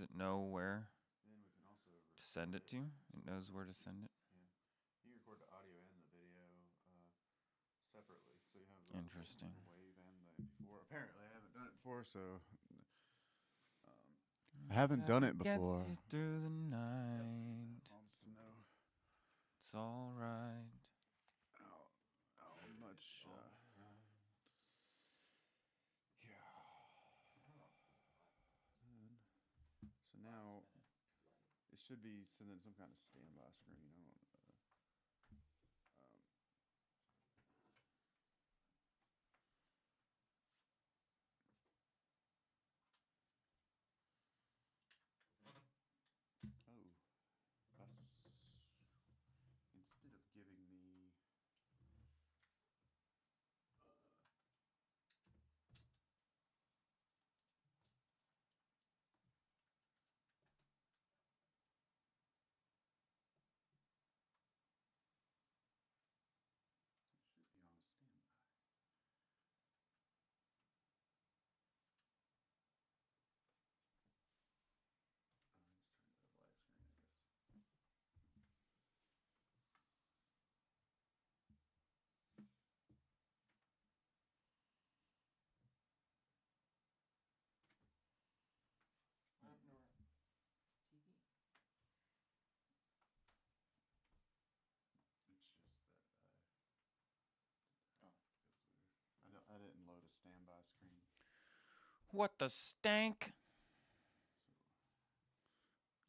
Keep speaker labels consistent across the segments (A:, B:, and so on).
A: Does it know where
B: And we can also
A: to send it to? It knows where to send it.
B: Yeah, you can record the audio and the video separately, so you have
A: Interesting.
B: the wave and the MP4. Apparently, I haven't done it before, so I haven't done it before.
A: Gets you through the night.
B: Wants to know
A: It's all right.
B: how much. Yeah. So now it should be sending some kind of standby screen. I don't. Instead of giving me. Should be on a standby. I'm just trying to black screen, I guess.
A: TV.
B: It's just that I didn't load a standby screen.
A: What the stank?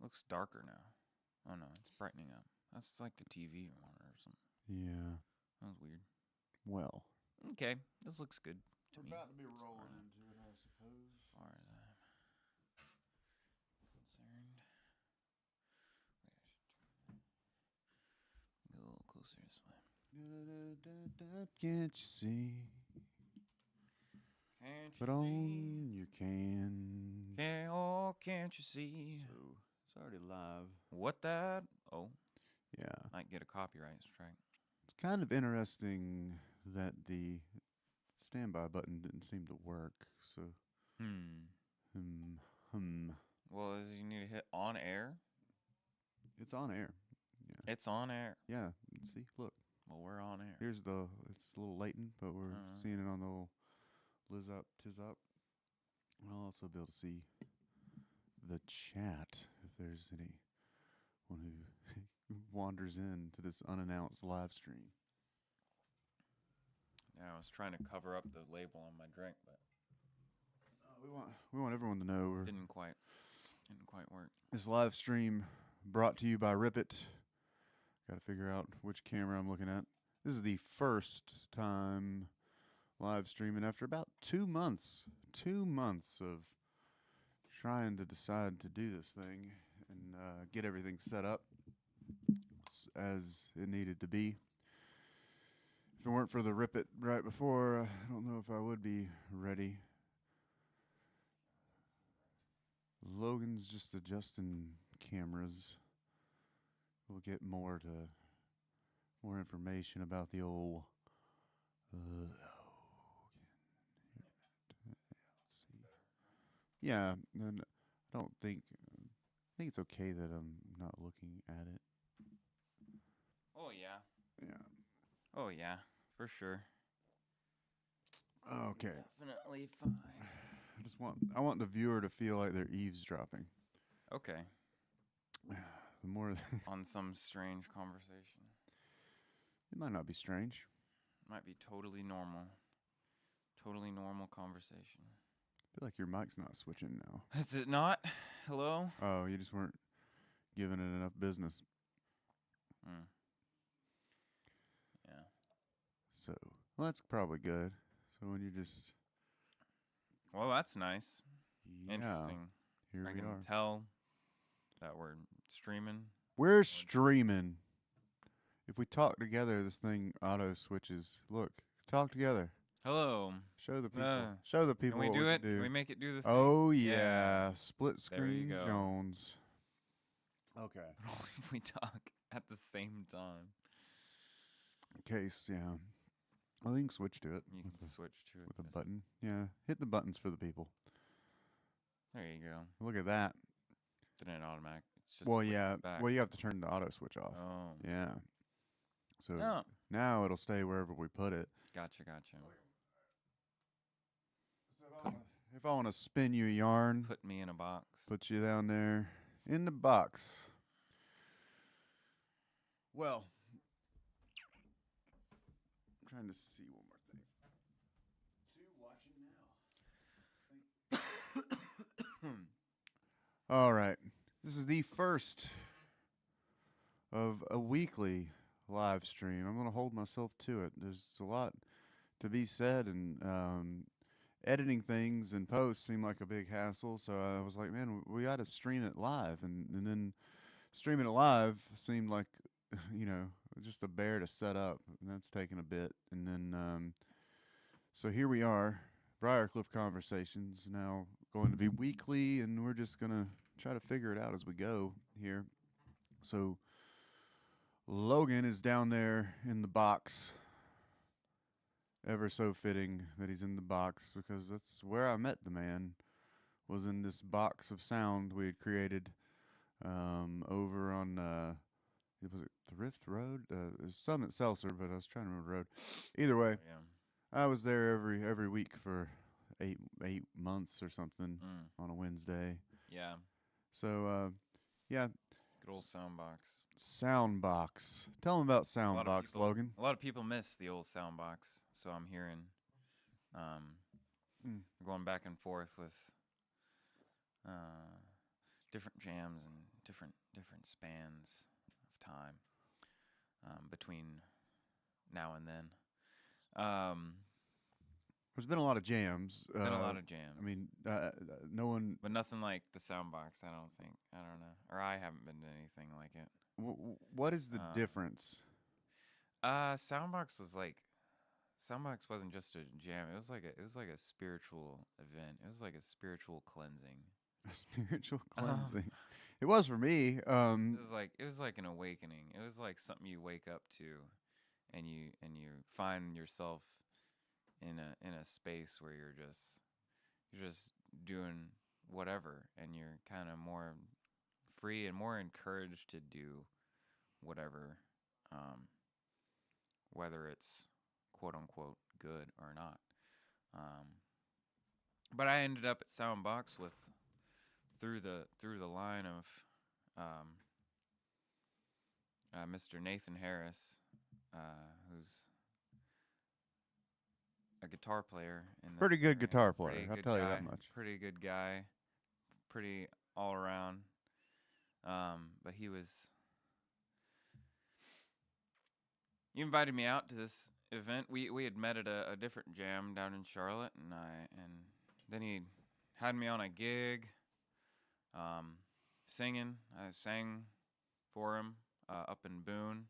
A: Looks darker now. Oh no, it's brightening up. That's like the TV monitor or something.
B: Yeah.
A: That was weird.
B: Well.
A: Okay, this looks good to
B: We're
A: me.
B: about to be rolling into it, I suppose.
A: As far as I'm concerned. Wait, I should turn go a little closer this way.
B: Can't you see?
A: Can't
B: Put
A: you
B: on
A: see?
B: your can.
A: Can't you see?
B: So it's already live.
A: What that? Oh.
B: Yeah.
A: Might get a copyright strike.
B: It's kind of interesting that the standby button didn't seem to work. So.
A: Well, is you need to hit on air?
B: It's on air. Yeah.
A: It's on air.
B: Yeah. See, look.
A: Well, we're on air.
B: It's a little latent, but we're seeing it on the old Liz up, tis up. I'll also be able to see the chat if there's anyone who wanders into this unannounced live stream.
A: Yeah, I was trying to cover up the label on my drink, but
B: we want everyone to know
A: didn't quite work.
B: This live stream brought to you by Rip It. Got to figure out which camera I'm looking at. This is the first time live streaming after about 2 months. 2 months of trying to decide to do this thing and get everything set up as it needed to be. If it weren't for the Rip It right before, I don't know if I would be ready. Logan's just adjusting cameras. We'll get more information about the old Logan. Let's see. Yeah, and I think it's okay that I'm not looking at it.
A: Oh yeah.
B: Yeah.
A: Oh yeah, for sure.
B: Okay.
A: Definitely fine.
B: I want the viewer to feel like they're eavesdropping.
A: Okay.
B: The more
A: on some strange conversation.
B: It might not be strange.
A: Might be totally normal. Totally normal conversation.
B: I feel like your mic's not switching now.
A: Is it not? Hello?
B: Oh, you just weren't giving it enough business.
A: Yeah.
B: So, well, that's probably good. So when you just...
A: Well, that's nice.
B: Yeah.
A: Interesting.
B: Here
A: I
B: we
A: can
B: are.
A: tell that we're streaming.
B: We're streaming. If we talk together, this thing auto switches. Look, talk together.
A: Hello.
B: Show the people. Show the people
A: can we
B: what
A: do
B: we
A: it?
B: can do.
A: Can we make it do the thing?
B: Oh yeah. Split screen
A: go.
B: Jones. Okay.
A: But only if we talk at the same time.
B: In case, yeah. Well, you can switch to it.
A: You can switch to it
B: with a button. Yeah, hit the buttons for the people.
A: There you go.
B: Look at that.
A: Then it automatic. It's just
B: Well,
A: plays
B: yeah.
A: it back.
B: Well, you have to turn the auto switch off.
A: Oh.
B: Yeah. So
A: Oh.
B: now it'll stay wherever we put it.
A: Gotcha.
B: So if I want to spin you a yarn,
A: Put me in a box.
B: put you down there in the box. Well, I'm trying to see one more thing. All right. This is the first of a weekly live stream. I'm going to hold myself to it. There's a lot to be said, and editing things and posts seem like a big hassle. So I was like, man, we got to stream it live. And then streaming it live seemed like, just a bear to set up. And that's taken a bit. And then, so here we are. Briarcliff Conversations now going to be weekly, and we're just going to try to figure it out as we go here. So Logan is down there in the box. Ever so fitting that he's in the box, because that's where I met the man, was in this box of sound we had created over on, was it Thrift Road? It was some at Seltzer, but I was trying to remember the road. Either way, I was there every week for eight months or something on a Wednesday.
A: Yeah.
B: So, yeah.
A: Good old Soundbox.
B: Soundbox. Tell them about Soundbox, Logan.
A: A lot of people miss the old Soundbox, so I'm hearing going back and forth with different jams and different spans of time between now and then.
B: There's been a lot of jams.
A: Been a lot of jams.
B: I mean, no one.
A: But nothing like the Soundbox, I don't think. I don't know. Or I haven't been to anything like it.
B: What is the difference?
A: Soundbox wasn't just a jam. It was like a spiritual event. It was like a spiritual cleansing.
B: A spiritual cleansing. It was for me.
A: It was like an awakening. It was like something you wake up to, and you find yourself in a space where you're just doing whatever, and you're kind of more free and more encouraged to do whatever, whether it's quote unquote good or not. But I ended up at Soundbox with through the line of Mr. Nathan Harris, who's a guitar player.
B: Pretty good guitar player, I'll tell you that much.
A: Pretty good guy, pretty all around. But he invited me out to this event. We had met at a different jam down in Charlotte, and then he had me on a gig, singing. I sang for him up in Boone,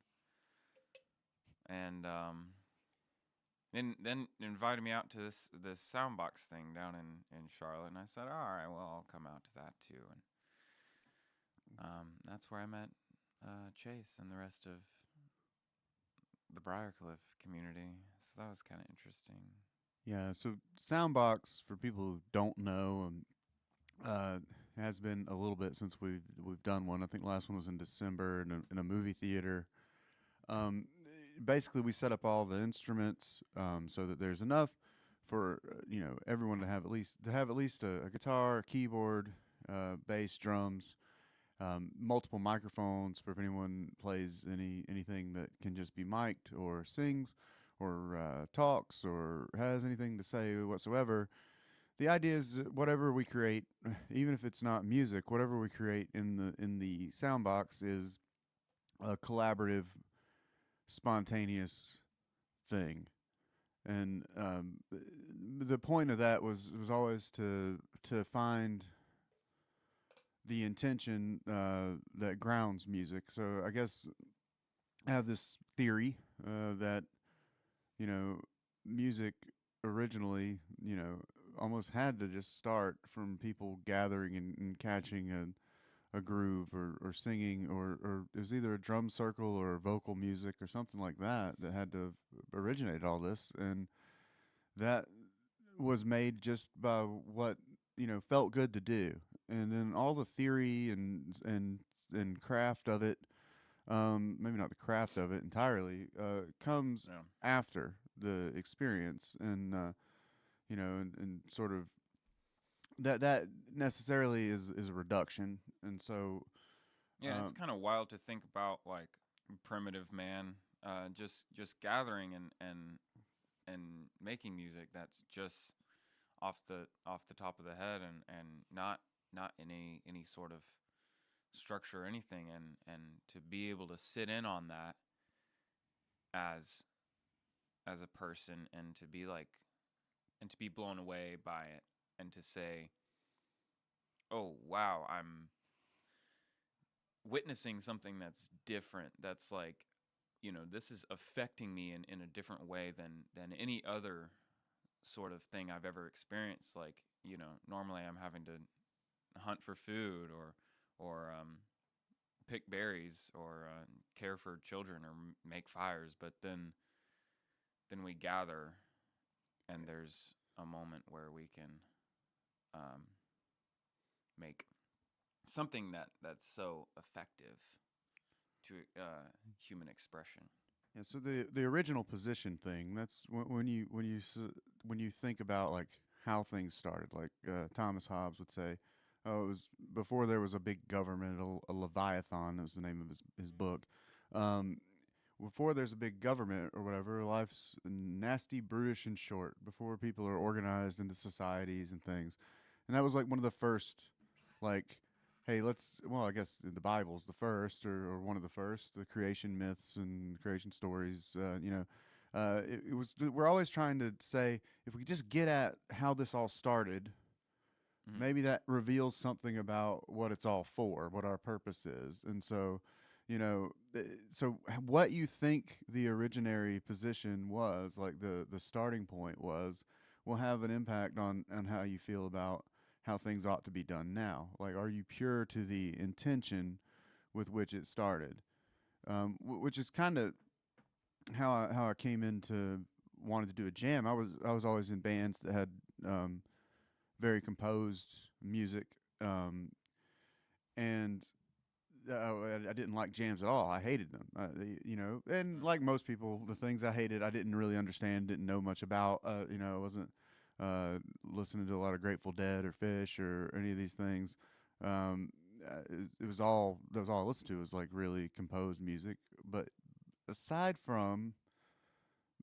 A: and then invited me out to this Soundbox thing down in Charlotte, and I said, all right, well, I'll come out to that too. And that's where I met Chase and the rest of the Briarcliff community. So that was kind of interesting.
B: Yeah, so Soundbox, for people who don't know, has been a little bit since we've done one. I think the last one was in December in a movie theater. Basically, we set up all the instruments so that there's enough for everyone to have at least a guitar, a keyboard, bass, drums, multiple microphones for if anyone plays anything that can just be mic'd or sings or talks or has anything to say whatsoever. The idea is that whatever we create, even if it's not music, whatever we create in the Soundbox is a collaborative, spontaneous thing. And the point of that was always to find the intention that grounds music. So I guess I have this theory that music originally almost had to just start from people gathering and catching a groove or singing or it was either a drum circle or vocal music or something like that had to have originated all this, and that was made just by what felt good to do. and then all the theory and craft of it, maybe not the craft of it entirely, comes
A: Yeah.
B: after the experience, and and sort of that necessarily is a reduction, and so
A: Yeah, it's kind of wild to think about like primitive man, just gathering and making music that's just off the top of the head and not in any sort of structure or anything, and to be able to sit in on that as as a person and to be like and to be blown away by it and to say, "Oh, wow, I'm witnessing something that's different. That's like, this is affecting me in a different way than any other sort of thing I've ever experienced. Like, normally I'm having to hunt for food or pick berries or care for children or make fires, but then we gather and there's a moment where we can um, make something that's so effective to human expression.
B: yeah. So the original position thing. That's when you think about like how things started. Like Thomas Hobbes would say, "Oh, it was before there was a big government. A leviathan was the name of his book. Um, before there's a big government or whatever, life's nasty, brutish, and short. Before people are organized into societies and things, and that was like one of the first, like, hey, well, I guess the Bible's the first or one of the first, the creation myths and creation stories. It was, we're always trying to say, if we just get at how this all started,
A: Mm-hmm.
B: maybe that reveals something about what it's all for, what our purpose is. And so, what you think the originary position was, like the starting point was, will have an impact on how you feel about how things ought to be done now. Like, are you pure to the intention with which it started? Which is kind of how I came into wanting to do a jam. I was always in bands that had very composed music, and I didn't like jams at all. I hated them. And like most people, the things I hated, I didn't really understand, didn't know much about. I wasn't listening to a lot of Grateful Dead or Fish or any of these things. It was all that was all I listened to was like really composed music. But aside from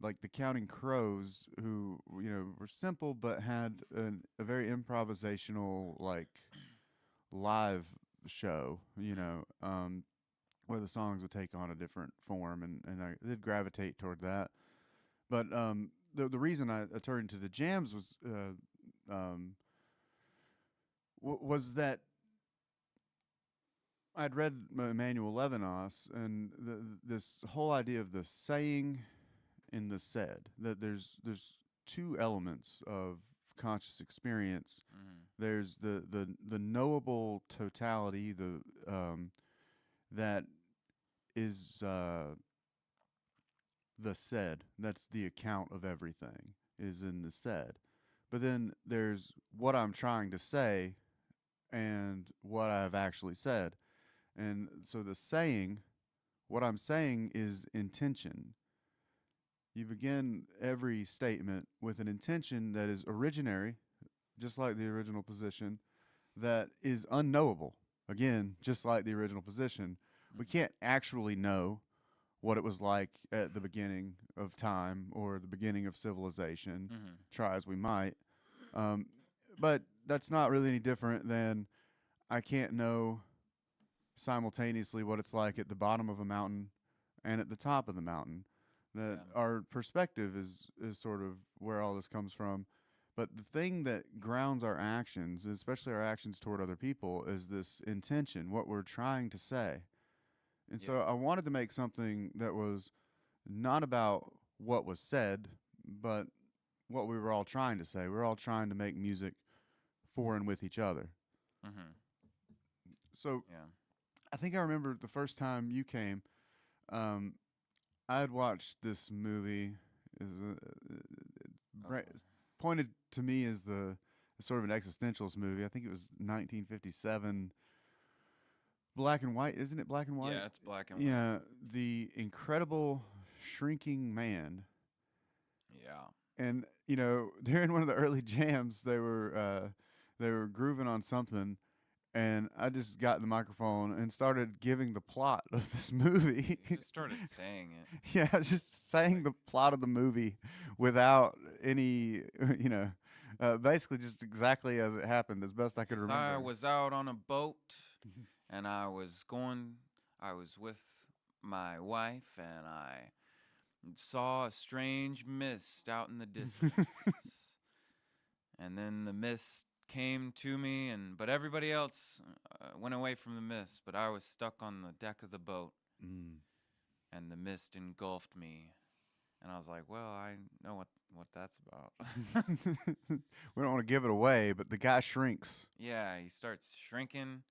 B: like the Counting Crows, who were simple but had a very improvisational like live show, where the songs would take on a different form, and I did gravitate toward that. But the reason I turned to the jams was that I'd read Emmanuel Levinas and this whole idea of the saying and the said, that there's two elements of conscious experience.
A: Mm-hmm.
B: There's the knowable totality, that is the said. That's the account of everything is in the said. But then there's what I'm trying to say and what I've actually said. And so the saying, what I'm saying is intention. You begin every statement with an intention that is originary, just like the original position, that is unknowable. Again, just like the original position. We can't actually know what it was like at the beginning of time or the beginning of civilization,
A: Mm-hmm.
B: try as we might. But that's not really any different than I can't know simultaneously what it's like at the bottom of a mountain and at the top of the mountain. That our perspective is sort of where all this comes from. But the thing that grounds our actions, especially our actions toward other people, is this intention, what we're trying to say. And so I wanted to make something that was not about what was said, but what we were all trying to say. We were all trying to make music for and with each other.
A: Mm-hmm.
B: So
A: Yeah.
B: I think I remember the first time you came, I had watched this movie. Pointed to me as sort of an existentialist movie. I think it was 1957, black and white, isn't it? Black and white.
A: Yeah, it's black and white.
B: Yeah, the incredible shrinking man.
A: Yeah.
B: And during one of the early jams, they were grooving on something, and I just got the microphone and started giving the plot of this movie.
A: You just started saying it.
B: Yeah, just saying the plot of the movie without any, basically just exactly as it happened, as best I could
A: 'Cause
B: remember.
A: I was out on a boat, and I was with my wife, and I saw a strange mist out in the distance. And then the mist came to me, but everybody else went away from the mist, but I was stuck on the deck of the boat, and the mist engulfed me. And I was like, well, I know what that's about.
B: We don't want to give it away, but the guy shrinks.
A: Yeah, he starts shrinking,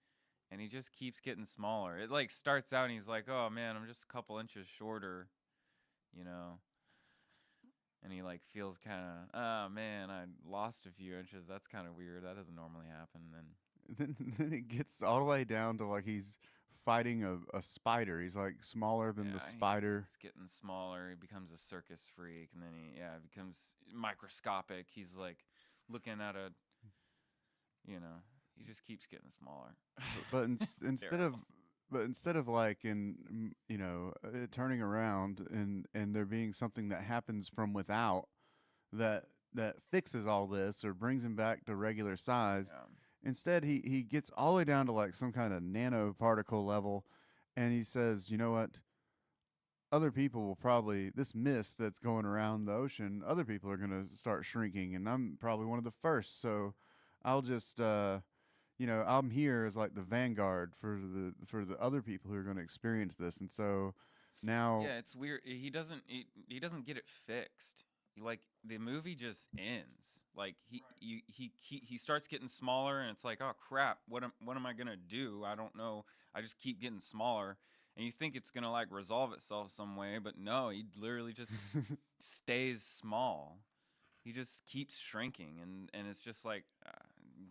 A: and he just keeps getting smaller. It like starts out, and he's like, oh man, I'm just a couple inches shorter, you know. And he like feels kind of, oh man, I lost a few inches. That's kind of weird. That doesn't normally happen.
B: Then it gets all the way down to like he's fighting a spider. He's like smaller than the spider.
A: He's getting smaller. He becomes a circus freak, and then he becomes microscopic. He's like looking at he just keeps getting smaller.
B: But instead of like turning around and there being something that happens from without that fixes all this or brings him back to regular size.
A: Yeah.
B: Instead, he gets all the way down to like some kind of nanoparticle level, and he says, you know what? Other people will probably, this mist that's going around the ocean, other people are going to start shrinking, and I'm probably one of the first. So I'll just, I'm here as like the vanguard for the other people who are going to experience this. And so now,
A: yeah, it's weird. He doesn't get it fixed. Like the movie just ends. Like he starts getting smaller, and it's like, oh crap, what am I gonna do? I don't know. I just keep getting smaller, and you think it's gonna like resolve itself some way, but no, he literally just stays small. He just keeps shrinking, and it's just like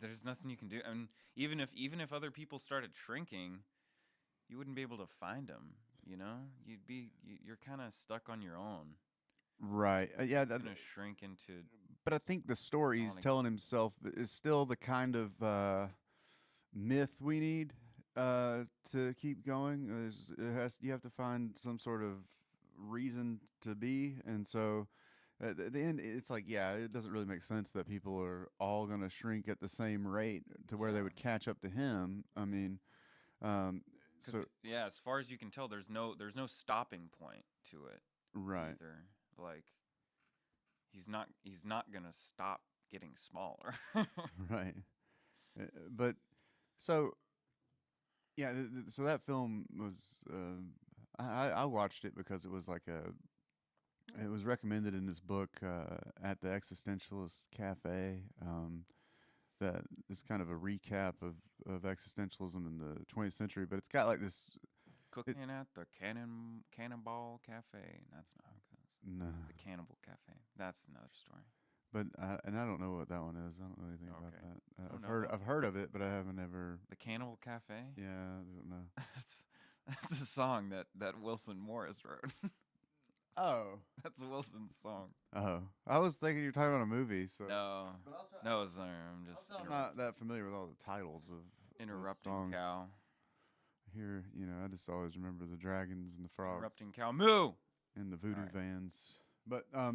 A: there's nothing you can do. And even if other people started shrinking, you wouldn't be able to find them. You're kind of stuck on your own.
B: Right. Yeah.
A: It's gonna shrink into.
B: But I think the story he's telling himself is still the kind of myth we need to keep going. You have to find some sort of reason to be, and so at the end, it's like, yeah, it doesn't really make sense that people are all going to shrink at the same rate to where they would catch up to him. I mean,
A: as far as you can tell, there's no stopping point to it.
B: Right.
A: Either. Like he's not gonna stop getting smaller.
B: Right. But so yeah, so that film was I watched it because it was like it was recommended in this book at the Existentialist Cafe that is kind of a recap of existentialism in the 20th century, but it's got like this
A: cooking at the Cannonball Cafe. That's not how it goes.
B: No.
A: The Cannibal Cafe. That's another story.
B: But I don't know what that one is. I don't know anything about that. I've heard of it, but I haven't ever.
A: The Cannibal Cafe.
B: Yeah, I don't know.
A: that's a song that Wilson Morris wrote.
B: Oh,
A: that's Wilson's song.
B: Oh, I was thinking you were talking about a movie. So
A: no, it's not. I'm just
B: not that familiar with all the titles of
A: Interrupting
B: songs.
A: Cow.
B: Here, I just always remember the dragons and the frogs.
A: Interrupting Cow, moo.
B: And the voodoo vans. But
A: all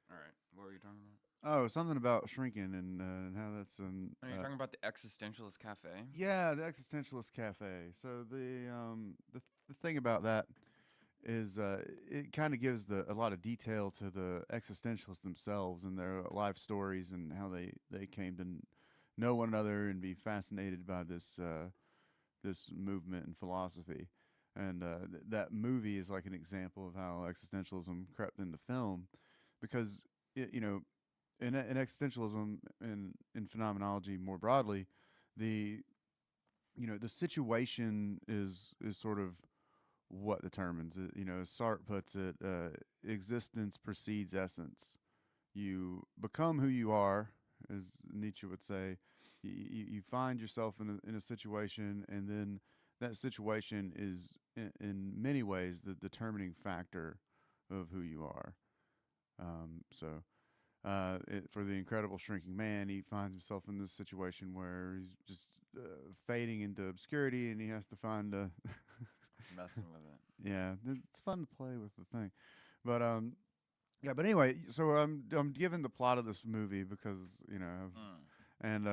A: right, what were you talking about?
B: Oh, something about shrinking and how that's an.
A: Are you talking about the Existentialist Cafe?
B: Yeah, the Existentialist Cafe. So the thing about that is it kind of gives a lot of detail to the existentialists themselves and their life stories and how they came to know one another and be fascinated by this movement and philosophy. And that movie is like an example of how existentialism crept into film, because in existentialism and in phenomenology more broadly, the situation is sort of what determines it. As Sartre puts it, existence precedes essence. you become who you are, as Nietzsche would say. You find yourself in a situation, and then that situation is in many ways the determining factor of who you are. For the incredible shrinking man, he finds himself in this situation where he's just fading into obscurity, and he has to find a
A: Messing with it.
B: yeah. It's fun to play with the thing, but yeah. But anyway, so I'm given the plot of this movie because and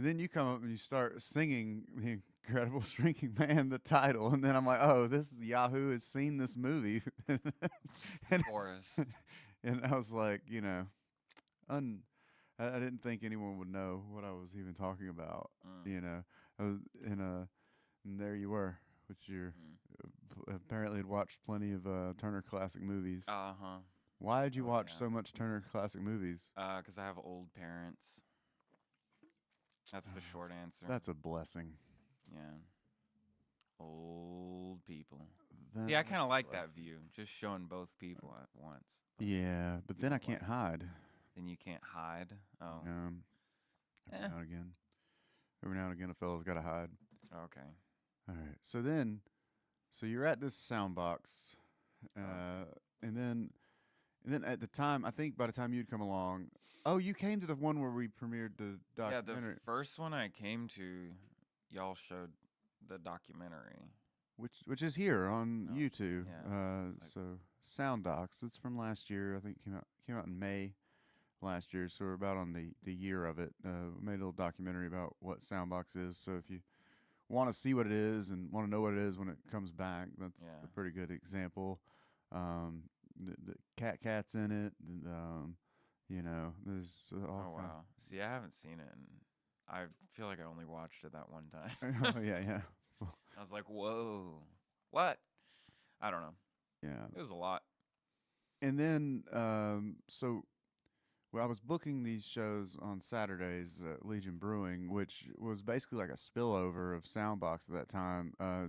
B: then you come up and you start singing the incredible shrinking man, the title, and then I'm like, oh, this is Yahoo has seen this movie, and
A: Chorus.
B: and I was like, I didn't think anyone would know what I was even talking about. I was and there you were, which you're apparently had watched plenty of Turner Classic Movies.
A: Uh-huh.
B: Why did you watch
A: yeah.
B: so much Turner Classic Movies?
A: 'Cause I have old parents. That's the short answer.
B: That's a blessing.
A: Yeah. Old people.
B: That-
A: Yeah, I kind of
B: that's a
A: like that
B: blessing.
A: view, just showing both people at once.
B: Yeah, but then I
A: don't
B: can't
A: like-
B: hide.
A: Then you can't hide. Oh,
B: Every
A: Eh.
B: now and again. Every now and again, a fella's got to hide.
A: okay.
B: All right. So you're at this Soundbox, and then at the time, I think by the time you'd come along, oh, you came to the one where we premiered the
A: Yeah,
B: documentary,
A: the first one I came to, y'all showed the documentary.
B: which is here on
A: Oh,
B: YouTube.
A: yeah, it's like-
B: So Sounddocs, it's from last year. I think it came out in May last year. So we're about on the year of it. We made a little documentary about what Soundbox is. So if you want to see what it is and want to know what it is when it comes back, that's
A: Yeah.
B: a pretty good example. The cat's in it. There's all
A: Oh wow. See, I haven't seen it, and I feel like I only watched it that one time.
B: oh yeah.
A: I was like, whoa, what? I don't know.
B: Yeah.
A: It was a lot.
B: And then, I was booking these shows on Saturdays at Legion Brewing, which was basically like a spillover of Soundbox at that time. I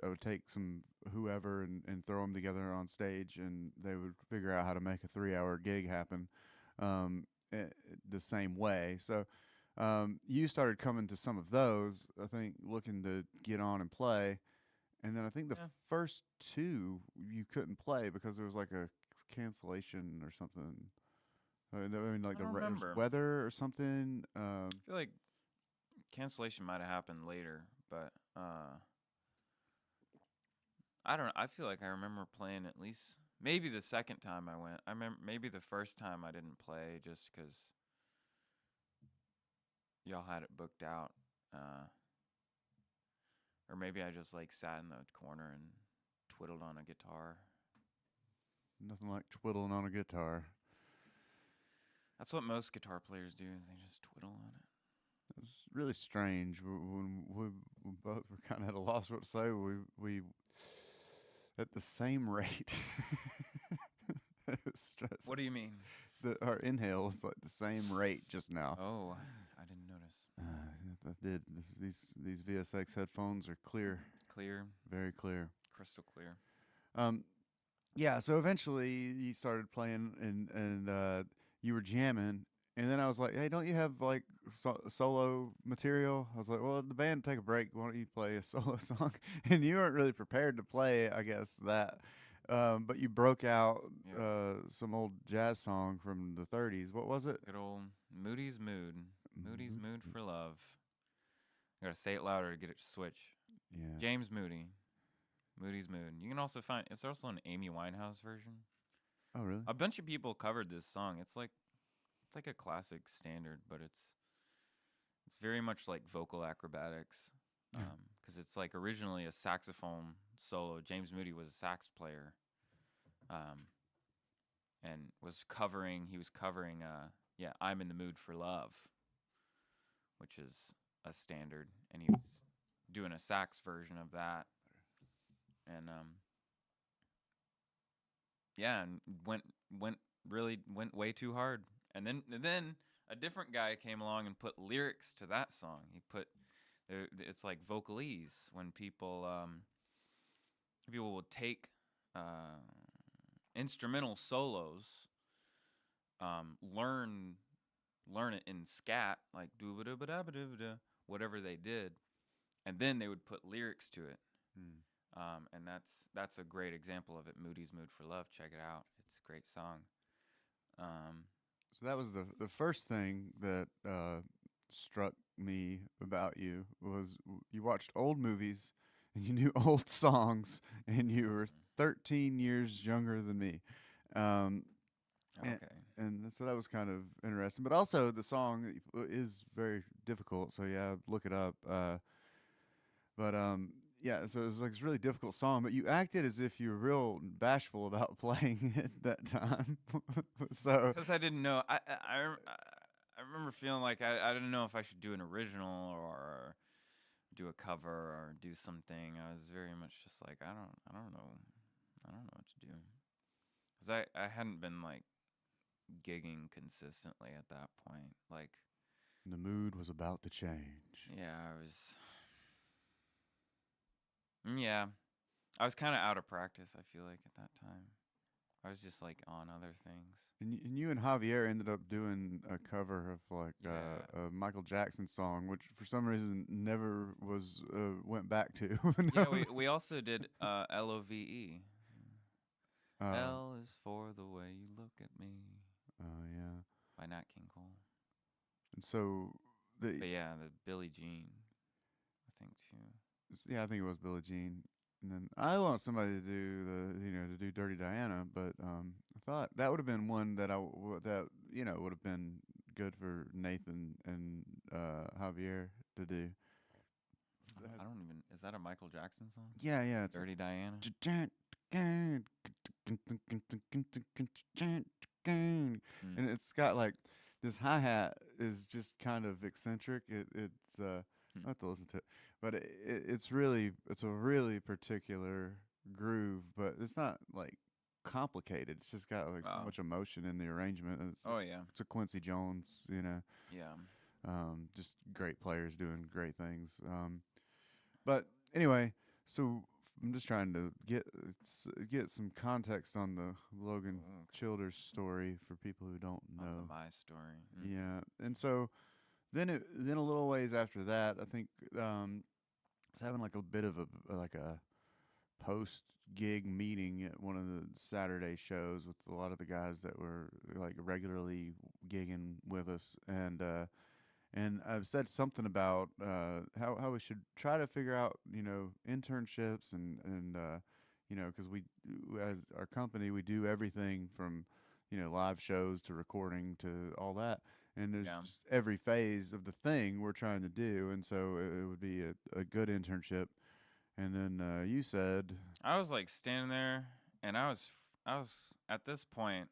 B: would take some whoever and throw them together on stage, and they would figure out how to make a 3-hour gig happen the same way. So you started coming to some of those, I think, looking to get on and play. And then I think the
A: Yeah.
B: first two you couldn't play because there was like a cancellation or something. I mean, like
A: I don't
B: there's
A: remember.
B: weather or something.
A: I feel like cancellation might have happened later, but I don't know. I feel like I remember playing at least maybe the second time I went. I remember maybe the first time I didn't play just because y'all had it booked out. Or maybe I just like sat in the corner and twiddled on a guitar.
B: Nothing like twiddling on a guitar.
C: That's what most guitar players do, is they just twiddle on it.
B: It was really strange when we both were kind of at a loss what to say. We at the same rate.
C: What do you mean?
B: Our inhale was like the same rate just now.
C: Oh, I didn't notice.
B: That did. These VSX headphones are clear,
C: Clear,
B: very clear.
C: crystal clear.
B: Yeah. So eventually you started playing and you were jamming, and then I was like, "Hey, don't you have like solo material?" I was like, "Well, the band take a break. Why don't you play a solo song?" And you weren't really prepared to play, I guess that. But you broke out some old jazz song from the 30s. What was it?
C: Good old Moody's Mood. Moody's Mood for Love. I gotta say it louder to get it to switch.
B: Yeah.
C: James Moody. Moody's Mood. You can also find, it's also an Amy Winehouse version.
B: Oh, really?
C: A bunch of people covered this song. It's like a classic standard, but it's very much like vocal acrobatics. Because it's like originally a saxophone solo. James Moody was a sax player, and he was covering I'm in the Mood for Love, which is a standard, and he was doing a sax version of that, and and went way too hard, and then a different guy came along and put lyrics to that song. He put it's like vocalese when people will take instrumental solos learn it in scat, like whatever they did, and then they would put lyrics to it.
B: Mm.
C: And that's a great example of it. Moody's Mood for Love. Check it out. It's a great song.
B: So that was the first thing that struck me about you was you watched old movies and you knew old songs and you were 13 years younger than me.
C: Okay.
B: And so that was kind of interesting. But also the song is very difficult. So yeah, look it up. But yeah, so it was like this really difficult song. But you acted as if you were real bashful about playing it that time. So
C: Because I didn't know. I remember feeling like I didn't know if I should do an original or do a cover or do something. I was very much just like I don't know what to do. Because I hadn't been like gigging consistently at that point. Like
B: the mood was about to change.
C: yeah, I was kind of out of practice. I feel like at that time, I was just like on other things.
B: And you and Javier ended up doing a cover of like
C: Yeah.
B: a Michael Jackson song, which for some reason never was went back to.
C: Yeah, we also did LOVE.
B: Uh,
C: L is for the way you look at me
B: yeah.
C: by Nat King Cole.
B: And so
C: But yeah, the Billie Jean, I think too.
B: yeah, I think it was Billie Jean. And then I want somebody to do to do Dirty Diana, but I thought that would have been one that would have been good for Nathan and Javier to do.
C: I don't even. Is that a Michael Jackson song?
B: Yeah, yeah, it's
C: Dirty Diana.
B: And it's got like this hi hat is just kind of eccentric. It's I have to listen to it, but it's a really particular groove, but it's not like complicated. It's just got like so much emotion in the arrangement. And it's a Quincy Jones,
C: Yeah.
B: just great players doing great things. But anyway, so I'm just trying to get some context on the Logan Childers story for people who don't know.
C: My story.
B: Yeah, and so then a little ways after that, I think I was having like a bit of a post gig meeting at one of the Saturday shows with a lot of the guys that were like regularly gigging with us, and I've said something about how we should try to figure out, internships and because we, as our company, we do everything from, live shows to recording to all that. And there's just every phase of the thing we're trying to do. And so it would be a good internship. And then you said,
C: I was like standing there, and I was at this point.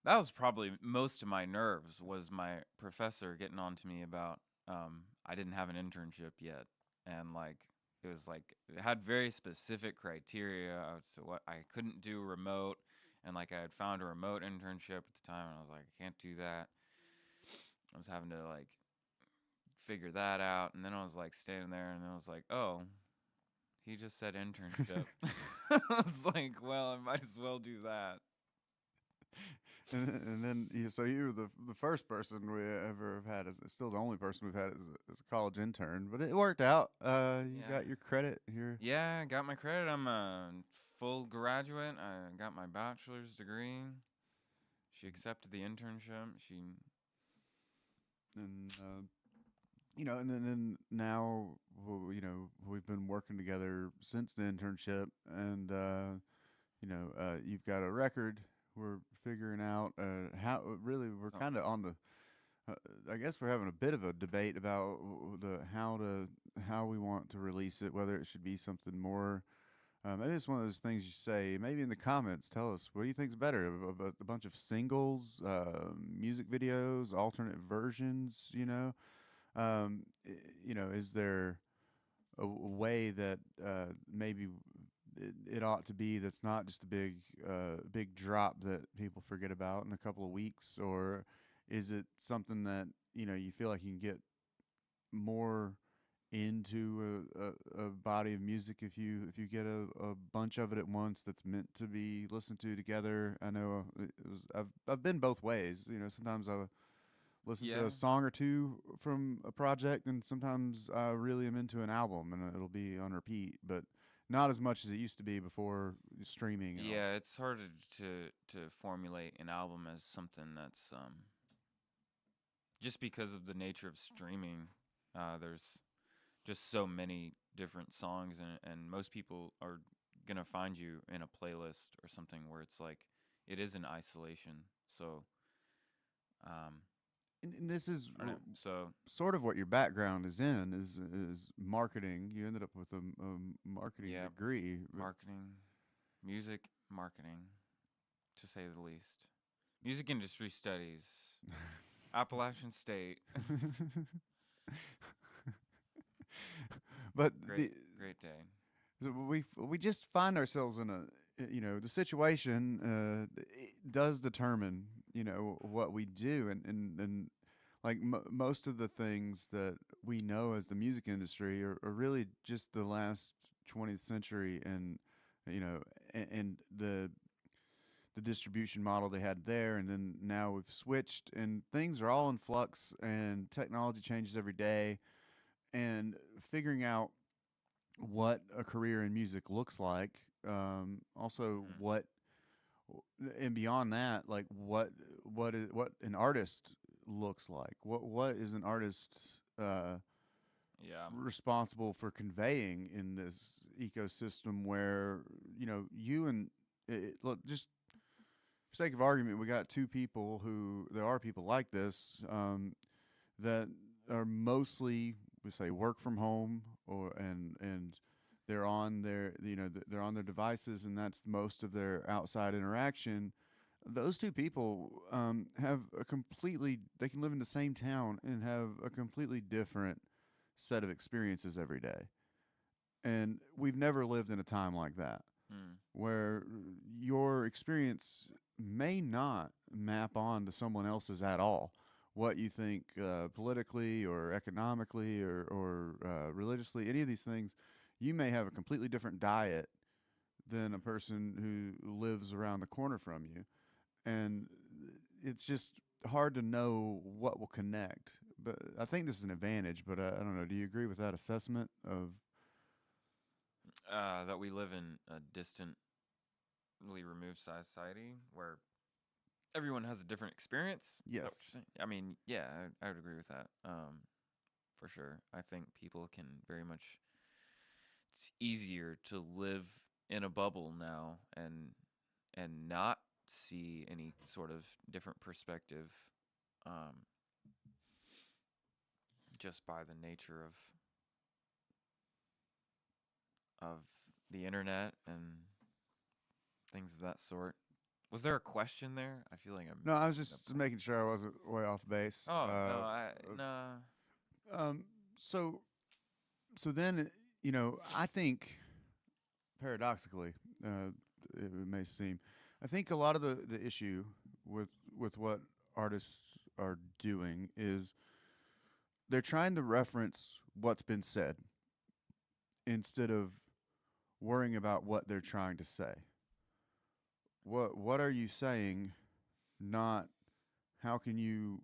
C: That was probably most of my nerves was my professor getting on to me about I didn't have an internship yet, and like it was like it had very specific criteria. So what I couldn't do remote, and like I had found a remote internship at the time, and I was like I can't do that. I was having to like figure that out, and then I was like standing there, and I was like, oh, he just said internship. I was like, well, I might as well do that.
B: and then you were the first person we ever have had, still the only person we've had as a college intern, but it worked out. You got your credit here.
C: Yeah, I got my credit. I'm a full graduate. I got my bachelor's degree. She accepted the internship.
B: And and then now, we've been working together since the internship, and you've got a record. We're figuring out how really we're kind of on the. I guess we're having a bit of a debate about how we want to release it, whether it should be something more. Maybe it's one of those things you say. Maybe in the comments, tell us what do you think's better: a bunch of singles, music videos, alternate versions. Is there a way that maybe it ought to be that's not just a big drop that people forget about in a couple of weeks, or is it something that you feel like you can get more into a body of music if you get a bunch of it at once that's meant to be listened to together. I know I've been both ways. You know, sometimes I listen to
C: Yeah.
B: a song or two from a project, and sometimes I really am into an album and it'll be on repeat, but not as much as it used to be before streaming and all.
C: Yeah, it's hard to formulate an album as something that's just because of the nature of streaming. There's just so many different songs, and most people are gonna find you in a playlist or something where it's like it is in isolation. So um,
B: And this is
C: I don't know. So
B: sort of what your background is in is marketing. You ended up with a marketing
C: yeah,
B: degree.
C: marketing, music marketing, to say the least. Music industry studies, Appalachian State.
B: But
C: Great day.
B: we just find ourselves in the situation does determine what we do, and like most of the things that we know as the music industry are really just the last 20th century, and you know and the distribution model they had there, and then now we've switched and things are all in flux and technology changes every day, and figuring out what a career in music looks like, also
C: Mm.
B: what and beyond that, like what an artist looks like, what is an artist
C: Yeah.
B: responsible for conveying in this ecosystem where you and look, just for sake of argument, we got two people who there are people like this, that are mostly, we say, work from home, or and they're on their they're on their devices, and that's most of their outside interaction. Those two people have a completely, they can live in the same town and have a completely different set of experiences every day. And we've never lived in a time like that,
C: Mm.
B: where your experience may not map on to someone else's at all. What you think politically or economically or religiously, any of these things, you may have a completely different diet than a person who lives around the corner from you. And it's just hard to know what will connect. But I think this is an advantage, but I don't know. Do you agree with that assessment of?
C: That we live in a distantly removed society where everyone has a different experience. Is that
B: Yes.
C: what you're saying? I mean, yeah, I would agree with that. For sure. I think people can very much. It's easier to live in a bubble now and not see any sort of different perspective, um, just by the nature of the internet and things of that sort. Was there a question there? I feel like I'm.
B: No, I was
C: mixing
B: just
C: up
B: making sure I wasn't way off base.
C: Oh no, nah.
B: So then, I think paradoxically, it may seem, I think a lot of the issue with what artists are doing is they're trying to reference what's been said instead of worrying about what they're trying to say. What are you saying? Not how can you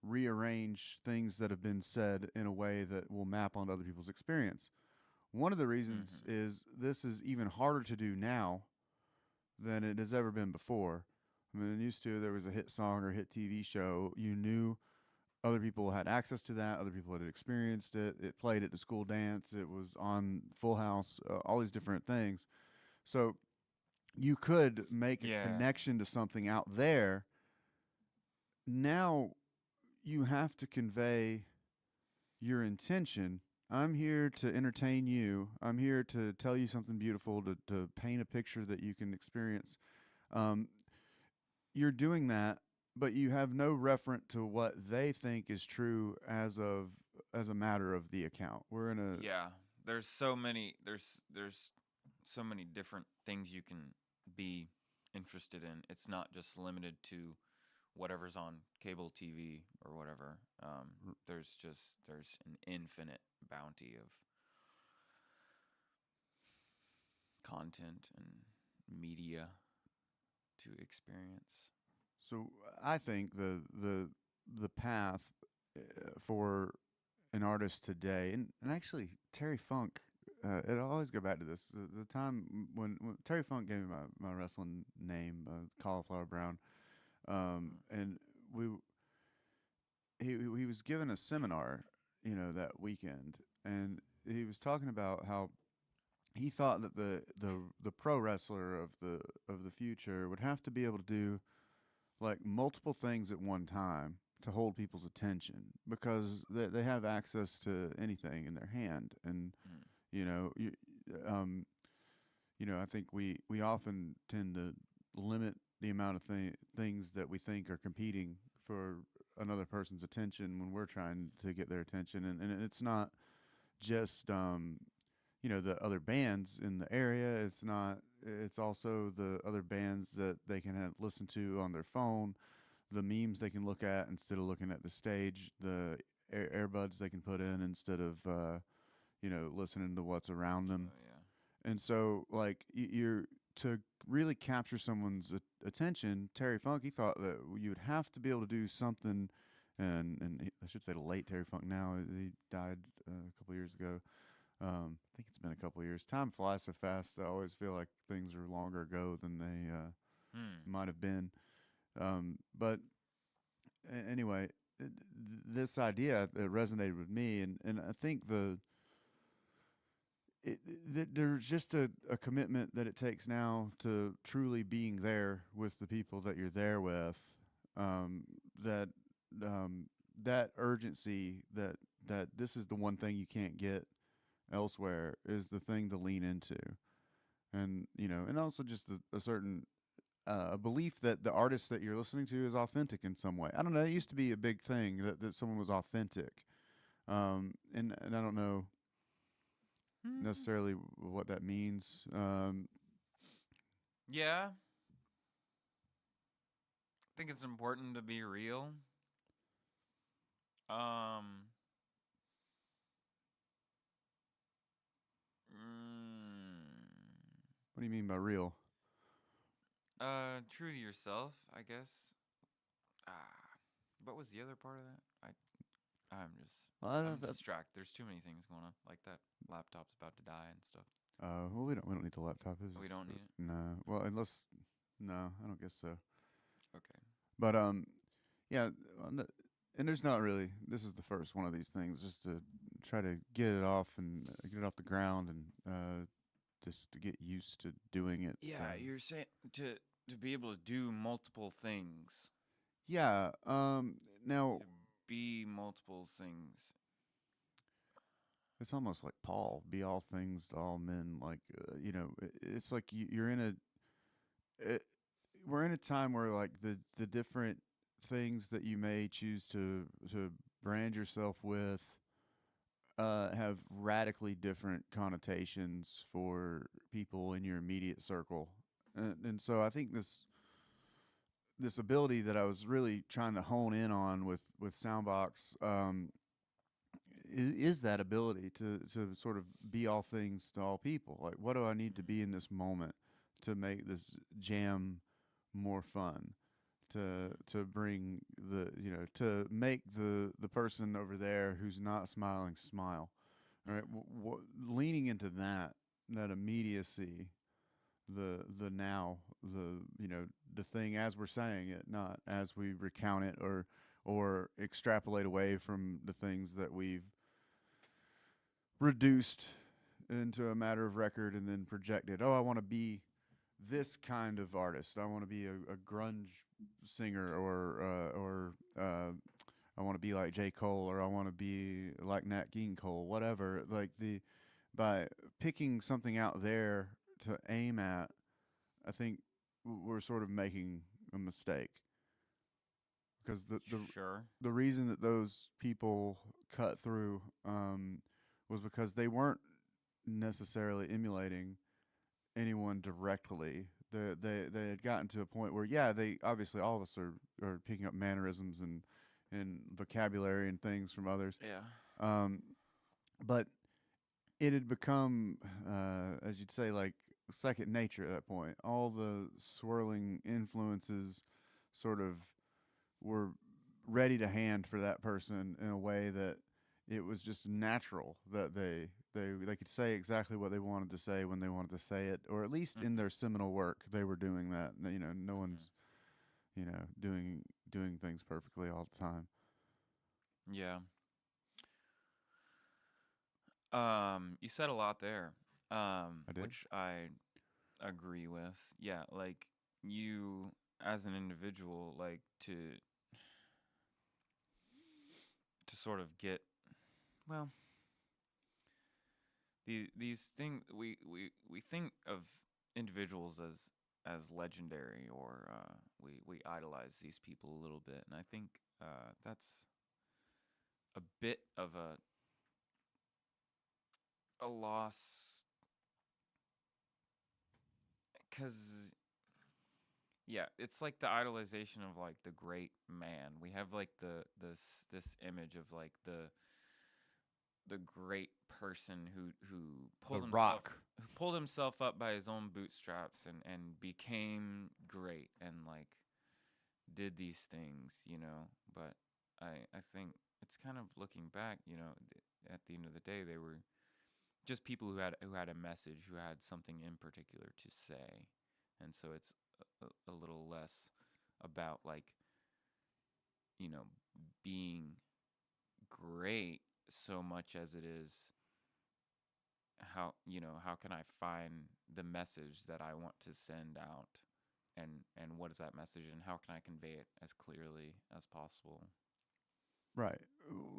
B: rearrange things that have been said in a way that will map onto other people's experience. One of the reasons is this is even harder to do now than it has ever been before. I mean, used to, there was a hit song or hit TV show, you knew other people had access to that, other people had experienced it, it played at the school dance, it was on Full House, all these different things. So you could make a connection to something out there. Now you have to convey your intention. I'm here to entertain you. I'm here to tell you something beautiful, to paint a picture that you can experience. You're doing that, but you have no reference to what they think is true as a matter of the account. We're in a
C: There's so many. There's so many different things you can be interested in. It's not just limited to whatever's on cable TV or whatever. There's an infinite bounty of content and media to experience.
B: So I think the path for an artist today, and actually Terry Funk, it always go back to this. The time when Terry Funk gave me my wrestling name, Cauliflower Brown, and we he was given a seminar, that weekend, and he was talking about how he thought that the pro wrestler of the future would have to be able to do like multiple things at one time to hold people's attention because they have access to anything in their hand, and
C: Mm.
B: you know you, I think we often tend to limit the amount of things that we think are competing for another person's attention when we're trying to get their attention, and it's not just the other bands in the area. It's also the other bands that they can listen to on their phone, the memes they can look at instead of looking at the stage, the earbuds they can put in instead of listening to what's around them.
C: Oh, yeah.
B: And so, like, you're to really capture someone's attention. Terry Funk, he thought that you would have to be able to do something, and I should say the late Terry Funk. Now he died a couple years ago. I think it's been a couple years. Time flies so fast. I always feel like things are longer ago than they might have been. But anyway, this idea it resonated with me, and I think there's just a commitment that it takes now to truly being there with the people that you're there with. That that urgency that this is the one thing you can't get elsewhere is the thing to lean into, and also just a certain belief that the artist that you're listening to is authentic in some way. I don't know. It used to be a big thing that someone was authentic, and I don't know necessarily what that means.
C: Yeah. I think it's important to be real. Um.
B: What do you mean by real?
C: True to yourself, I guess. Ah, what was the other part of that? I'm distracted. There's too many things going on. Like that laptop's about to die and stuff.
B: Well, we don't need the laptop.
C: We don't need it.
B: No. Well, no, I don't guess so.
C: Okay.
B: But yeah, and there's not really. This is the first one of these things, just to try to get it off and get it off the ground, and just to get used to doing it.
C: Yeah,
B: so.
C: you're saying to be able to do multiple things.
B: Yeah. Now
C: To be multiple things.
B: it's almost like Paul, be all things to all men. Like it's like you're in we're in a time where like the different things that you may choose to brand yourself with have radically different connotations for people in your immediate circle, and so I think this ability that I was really trying to hone in on with Soundbox is that ability to sort of be all things to all people. Like, what do I need to be in this moment to make this jam more fun? To bring to make the person over there who's not smiling smile. All right, leaning into that immediacy, the now, the thing as we're saying it, not as we recount it or extrapolate away from the things that we've reduced into a matter of record and then projected. Oh, I want to be this kind of artist. I want to be a grunge singer, or I want to be like J. Cole, or I want to be like Nat King Cole, whatever. Like by picking something out there to aim at, I think we're sort of making a mistake. Because the reason that those people cut through was because they weren't necessarily emulating anyone directly. They had gotten to a point where, yeah, they obviously all of us are picking up mannerisms and vocabulary and things from others.
C: Yeah.
B: But it had become, as you'd say, like second nature at that point. All the swirling influences sort of were ready to hand for that person in a way that it was just natural that they could say exactly what they wanted to say when they wanted to say it, or at least in their seminal work they were doing that. You know, no one's doing things perfectly all the time.
C: Yeah. You said a lot there.
B: I did.
C: Which I agree with. Yeah, like you as an individual, like to sort of get, well, these things we think of individuals as legendary, or we idolize these people a little bit, and I think that's a bit of a loss, because yeah, it's like the idolization of like the great man. We have like this image of like the great person who pulled
B: The
C: himself
B: Rock.
C: who pulled himself up by his own bootstraps and became great and like did these things, you know. But I think it's kind of looking back, you know, at the end of the day, they were just people who had a message, who had something in particular to say, and so it's a little less about like, you know, being great so much as it is how, you know, how can I find the message that I want to send out, and what is that message, and how can I convey it as clearly as possible.
B: Right.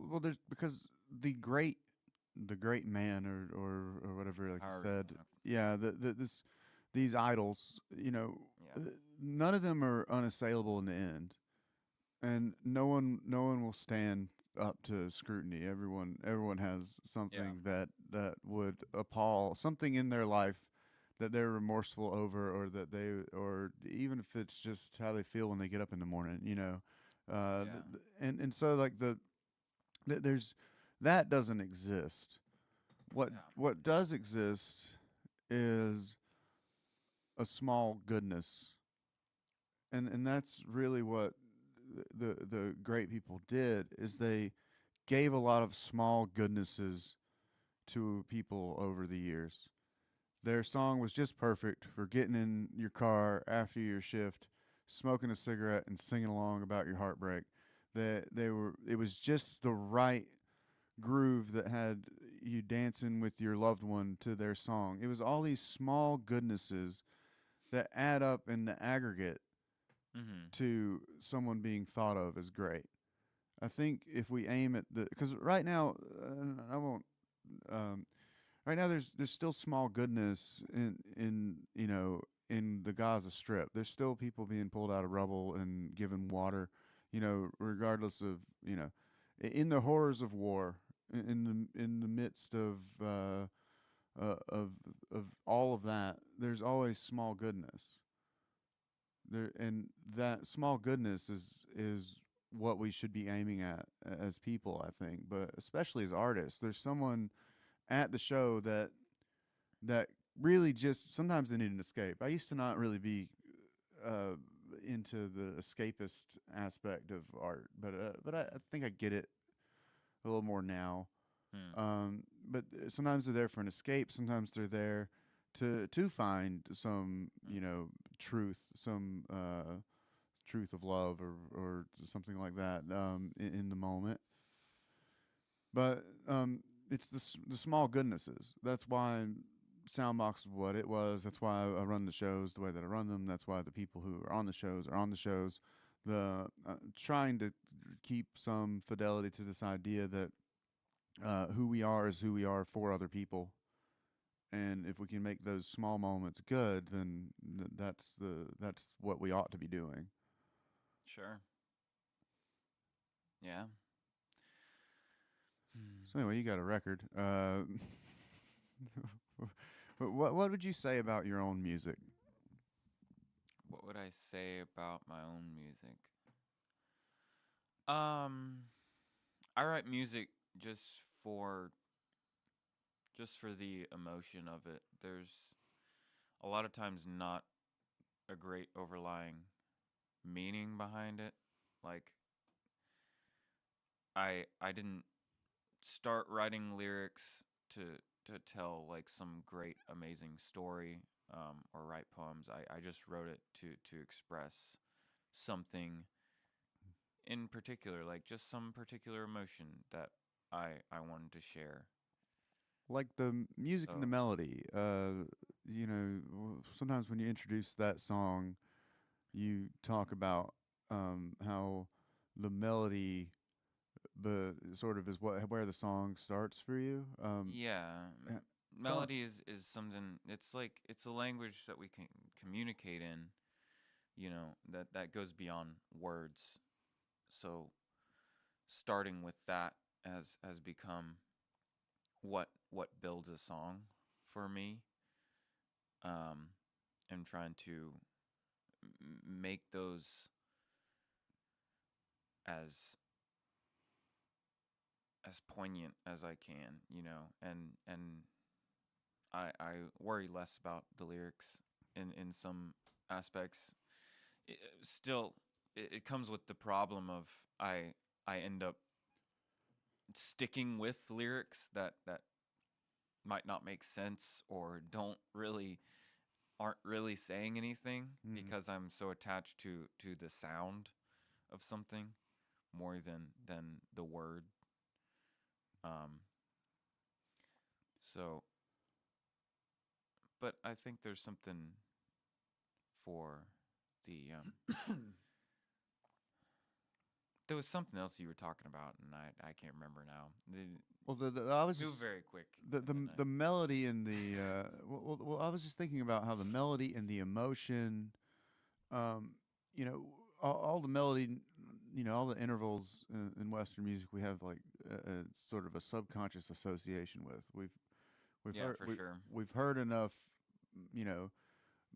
B: Well, there's because the great man or whatever, like you
C: However you
B: said,
C: wanna-
B: yeah, these idols, you know,
C: Yeah.
B: none of them are unassailable in the end, and no one will stand up to scrutiny. Everyone has something that would appall, something in their life that they're remorseful over, or that they, or even if it's just how they feel when they get up in the morning, you know.
C: Yeah.
B: And so like there's that doesn't exist. What
C: Yeah.
B: what does exist is a small goodness, and that's really what the great people did, is they gave a lot of small goodnesses to people over the years. Their song was just perfect for getting in your car after your shift, smoking a cigarette and singing along about your heartbreak. It was just the right groove that had you dancing with your loved one to their song. It was all these small goodnesses that add up in the aggregate
C: Mm-hmm.
B: to someone being thought of as great. I think if we aim at because right now, I won't. Um, right now, there's still small goodness in you know, in the Gaza Strip. There's still people being pulled out of rubble and given water, you know, regardless of, you know, in the horrors of war, in the midst of all of that. There's always small goodness there, and that small goodness is what we should be aiming at as people, I think, but especially as artists. There's someone at the show that really just sometimes they need an escape. I used to not really be uh, into the escapist aspect of art, but I think I get it a little more now.
C: Hmm.
B: But sometimes they're there for an escape. Sometimes they're there to find some, you know, truth, some truth of love, or something like that, in the moment. But it's the small goodnesses. That's why Soundbox is what it was. That's why I run the shows the way that I run them. That's why the people who are on the shows are on the shows. The trying to keep some fidelity to this idea that who we are is who we are for other people, and if we can make those small moments good, then that's what we ought to be doing.
C: Sure. Yeah. Hmm.
B: So anyway, you got a record. What would you say about your own music?
C: what would I say about my own music? Um, I write music just for just for the emotion of it. There's a lot of times not a great overlying meaning behind it. Like I didn't start writing lyrics to tell like some great amazing story or write poems. I just wrote it to express something in particular, like just some particular emotion that I wanted to share.
B: Like the music and the
C: So
B: melody. Sometimes when you introduce that song, you talk about how the melody, but sort of is where the song starts for you.
C: yeah,
B: Uh, tell
C: melody is something. It's like it's a language that we can communicate in. That goes beyond words. So starting with that has become what builds a song for me. Um, and trying to make those as as poignant as I can, and I worry less about the lyrics in some aspects. Still, it comes with the problem of I end up sticking with lyrics that might not make sense or don't really aren't really saying anything
B: mm,
C: because I'm so attached to the sound of something more than the word. Um, so, but I think there's something for the there was something else you were talking about, and I can't remember now.
B: well, I was
C: Move
B: just
C: very quick.
B: the melody and the I was just thinking about how the melody and the emotion, um, all the melody, all the intervals in Western music we have like a sort of a subconscious association with. We've
C: Yeah,
B: heard
C: for sure.
B: we've heard enough, you know,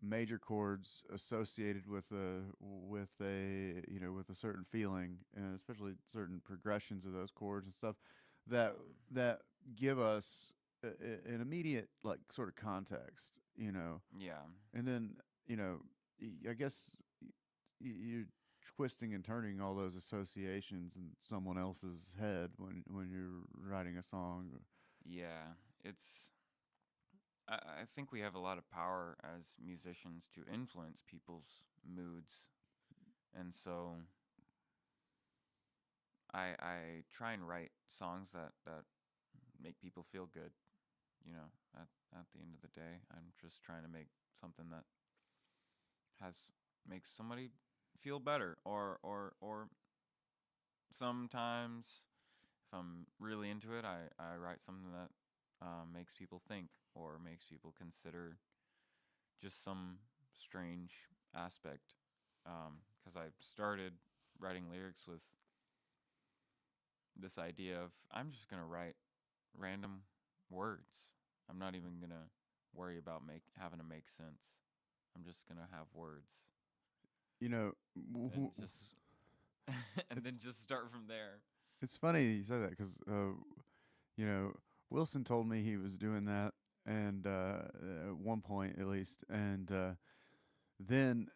B: major chords associated with a certain feeling, and especially certain progressions of those chords and stuff that that give us an immediate like sort of context,
C: Yeah,
B: and then I guess you're twisting and turning all those associations in someone else's head when you're writing a song.
C: yeah. I think we have a lot of power as musicians to influence people's moods, and so I try and write songs that make people feel good. At the end of the day, I'm just trying to make something that has makes somebody feel better, or sometimes if I'm really into it, I write something that makes people think or makes people consider just some strange aspect. Because I started writing lyrics with this idea of I'm just gonna write random words. I'm not even gonna worry about having to make sense. I'm just gonna have words
B: You know,
C: and just and
B: it's
C: then just start from there.
B: it's funny you say that because you know Wilson told me he was doing that, and at one point at least, and then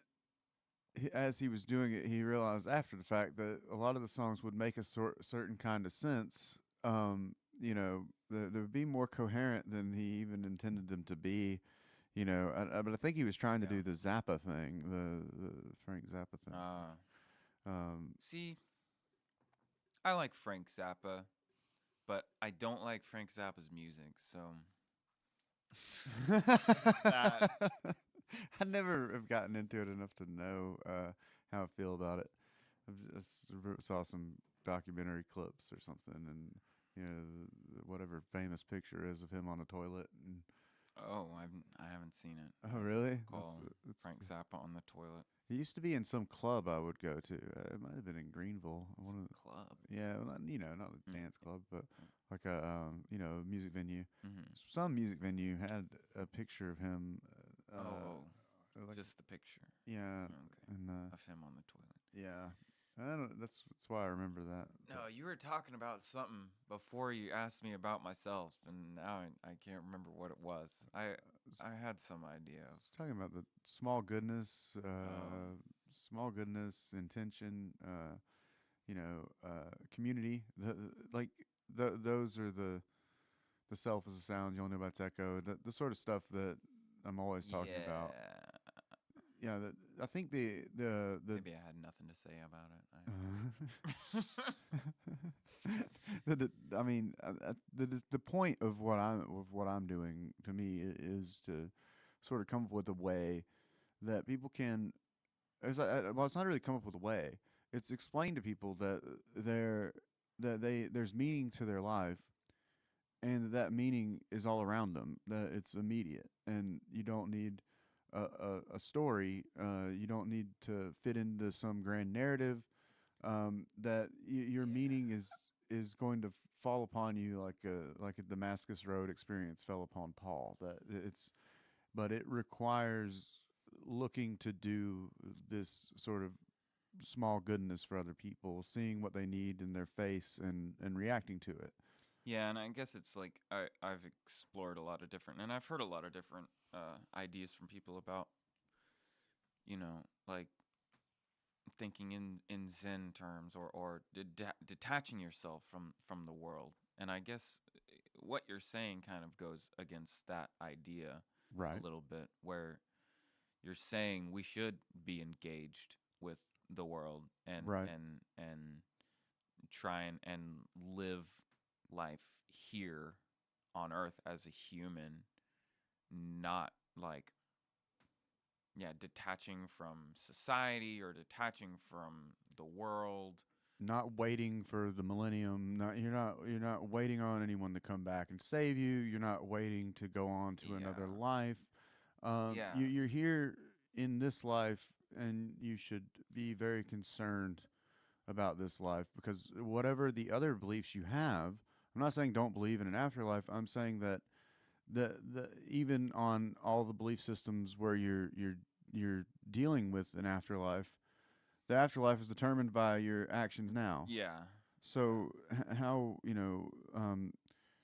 B: as he was doing it, he realized after the fact that a lot of the songs would make a certain kind of sense. They would be more coherent than he even intended them to be. But I think he was trying to
C: Yeah.
B: do the Zappa thing, the Frank Zappa thing. Um,
C: See, I like Frank Zappa, but I don't like Frank Zappa's music. So that
B: I never have gotten into it enough to know how I feel about it. I just saw some documentary clips or something, and whatever famous picture is of him on a toilet. And
C: I haven't seen it.
B: oh,
C: I
B: really?
C: recall Frank Zappa on the toilet.
B: He used to be in some club I would go to. It might have been in Greenville.
C: It's a club.
B: Yeah, well, not a dance club, but like a music venue.
C: Mm-hmm.
B: Some music venue had a picture of him.
C: Oh,
B: like,
C: Just the picture.
B: yeah,
C: Okay.
B: and
C: Of him on the toilet.
B: yeah. I don't. That's why I remember that.
C: No, you were talking about something before you asked me about myself, and now I can't remember what it was. I had some idea of.
B: It's talking about the small goodness, intention, community. Those are the self is a sound. You only know about its echo. The sort of stuff that I'm always talking about. Yeah, I think the
C: Maybe I had nothing to say about it.
B: I mean, the point of what I'm doing to me is to sort of come up with a way that people can. Well, it's not really come up with a way. It's explain to people that there's meaning to their life, and that meaning is all around them. That it's immediate, and you don't need a story. You don't need to fit into some grand narrative. That your meaning is going to fall upon you like a Damascus Road experience fell upon Paul. But it requires looking to do this sort of small goodness for other people, seeing what they need in their face and reacting to it.
C: Yeah, and I guess it's like I've explored a lot of different, and I've heard a lot of different ideas from people about, like thinking in Zen terms or detaching yourself from the world. And I guess what you're saying kind of goes against that idea
B: Right.
C: a little bit, where you're saying we should be engaged with the world and
B: Right.
C: and try and live life here on Earth as a human, not like detaching from society or detaching from the world.
B: Not waiting for the millennium. You're not waiting on anyone to come back and save you. You're not waiting to go on to another
C: Yeah.
B: life.
C: Yeah.
B: You're here in this life, and you should be very concerned about this life, because whatever the other beliefs you have, I'm not saying don't believe in an afterlife. I'm saying that the even on all the belief systems where you're dealing with an afterlife, the afterlife is determined by your actions now.
C: Yeah.
B: So how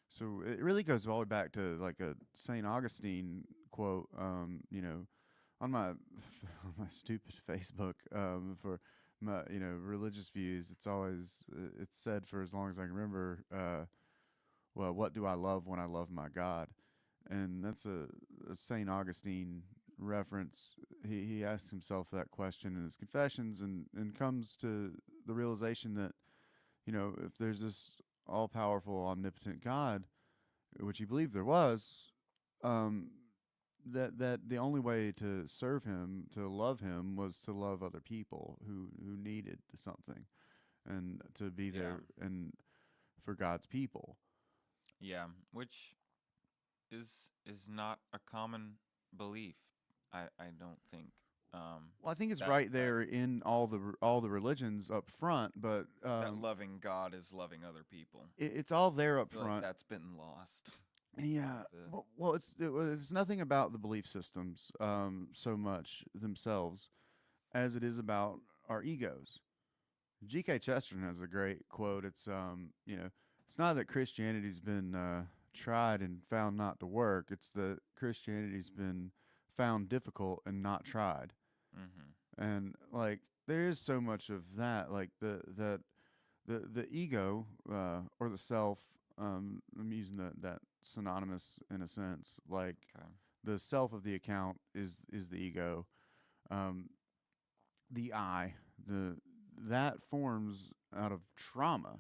B: so it really goes all the way back to like a St. Augustine quote. On my on my stupid Facebook for my religious views, it's always it's said for as long as I can remember. Well, what do I love when I love my God? And that's a St. Augustine reference. He asks himself that question in his Confessions, and comes to the realization that, if there's this all-powerful, omnipotent God, which he believed there was, that the only way to serve him, to love him, was to love other people who needed something, and to be there and for God's people.
C: Yeah, which is not a common belief. I don't think.
B: Well, I think it's right there in all the religions up front, but
C: that loving God is loving other people.
B: It's all there up
C: I feel like
B: front.
C: that's been lost.
B: Yeah. Well, it's nothing about the belief systems so much themselves as it is about our egos. G.K. Chesterton has a great quote. It's it's not that Christianity's been tried and found not to work. It's that Christianity's been found difficult and not tried.
C: Mm-hmm.
B: And like there is so much of that, like the ego or the self. I'm using that synonymous in a sense. Like the self of the account is the ego. The I, that forms out of trauma.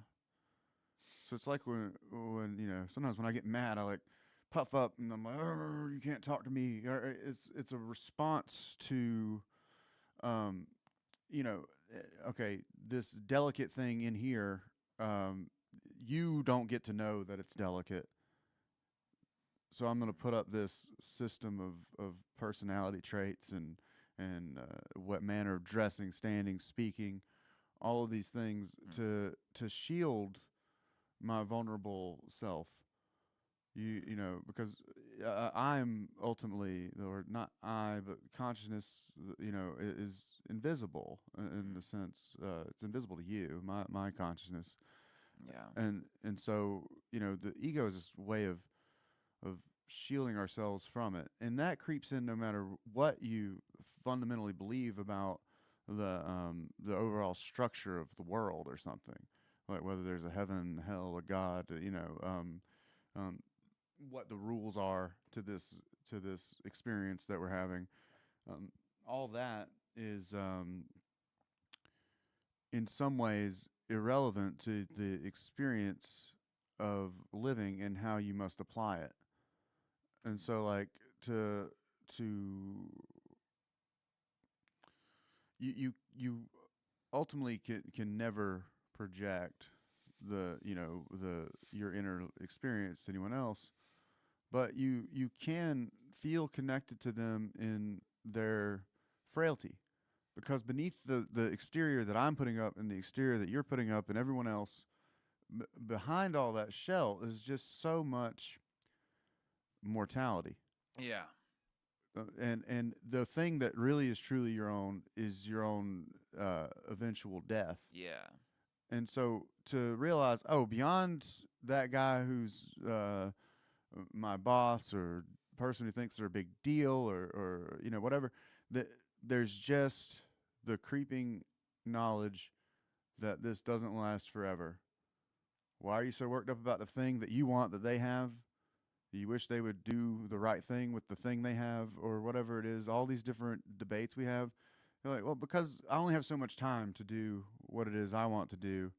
B: So it's like when sometimes when I get mad, I like puff up and I'm like, oh, you can't talk to me. It's a response to, okay, this delicate thing in here. You don't get to know that it's delicate. So I'm going to put up this system of personality traits and what manner of dressing, standing, speaking, all of these things to shield my vulnerable self. Because I'm ultimately, or not I, but consciousness, is invisible in the sense it's invisible to you, my consciousness,
C: Yeah.
B: and so the ego is this way of shielding ourselves from it, and that creeps in no matter what you fundamentally believe about the overall structure of the world or something, like whether there's a heaven, hell, a God, what the rules are to this experience that we're having. All that is in some ways irrelevant to the experience of living and how you must apply it. And so, like, to you ultimately can never project the your inner experience to anyone else, but you can feel connected to them in their frailty, because beneath the exterior that I'm putting up and the exterior that you're putting up and everyone else, behind all that shell is just so much mortality.
C: Yeah.
B: And the thing that really is truly your own is your own eventual death.
C: Yeah.
B: And so to realize, beyond that guy who's my boss or person who thinks they're a big deal or whatever, that there's just the creeping knowledge that this doesn't last forever. Why are you so worked up about the thing that you want that they have? You wish they would do the right thing with the thing they have, or whatever it is. All these different debates we have. You're like, well, because I only have so much time to do what it is I want to do.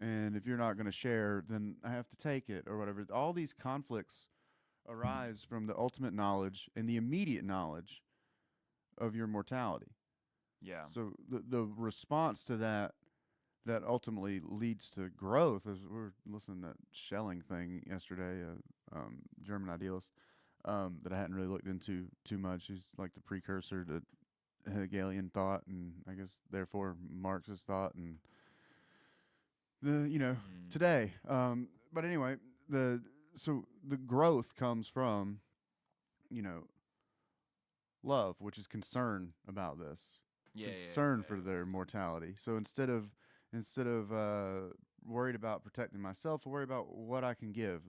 B: And if you're not going to share, then I have to take it, or whatever. All these conflicts arise from the ultimate knowledge and the immediate knowledge of your mortality.
C: Yeah.
B: So the response to that ultimately leads to growth. As we were listening to that Schelling thing yesterday, German idealist, that I hadn't really looked into too much. He's like the precursor to Hegelian thought, and I guess therefore Marxist thought, and today. But anyway, the growth comes from love, which is concern about this.
C: Yeah.
B: Concern for their mortality. So instead of worried about protecting myself, I worry about what I can give.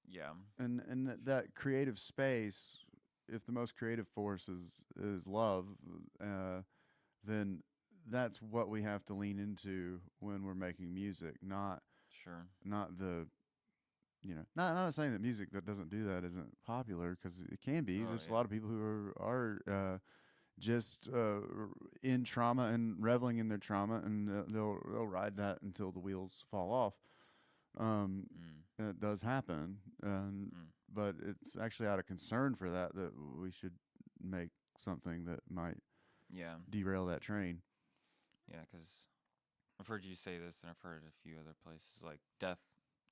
C: Yeah.
B: And that creative space, if the most creative force is love, then that's what we have to lean into when we're making music. Not the not saying that music that doesn't do that isn't popular, because it can be. There's a lot of people who are just in trauma and reveling in their trauma, and they'll ride that until the wheels fall off. It does happen, but it's actually out of concern for that we should make something that might derail that train.
C: Yeah, because I've heard you say this, and I've heard it a few other places, like death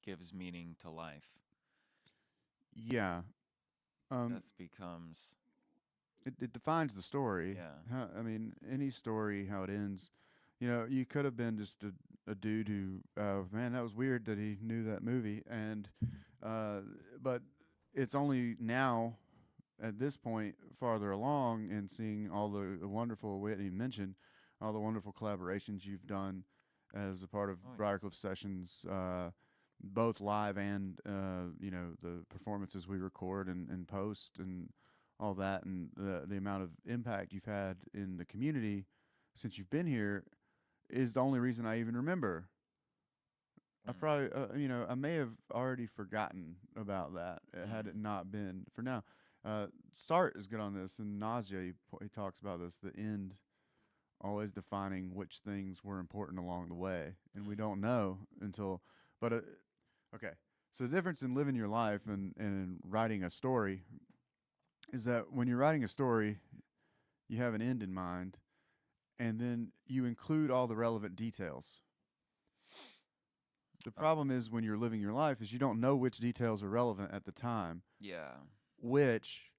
C: gives meaning to life.
B: Yeah.
C: Death becomes...
B: It defines the story.
C: Yeah.
B: I mean, any story, how it ends. You could have been just a dude who, man, that was weird that he knew that movie. And, but it's only now, at this point, farther along, and seeing all the wonderful, we hadn't even mentioned, all the wonderful collaborations you've done as a part of Briarcliff sessions, both live and, the performances we record and post and all that, and the amount of impact you've had in the community since you've been here is the only reason I even remember. I probably, I may have already forgotten about that had it not been for now. Sart is good on this, and Nausea, he talks about this, the end always defining which things were important along the way, and we don't know until, but, okay. So the difference in living your life and in writing a story is that when you're writing a story, you have an end in mind, and then you include all the relevant details. The problem is when you're living your life is you don't know which details are relevant at the time.
C: Yeah.
B: Which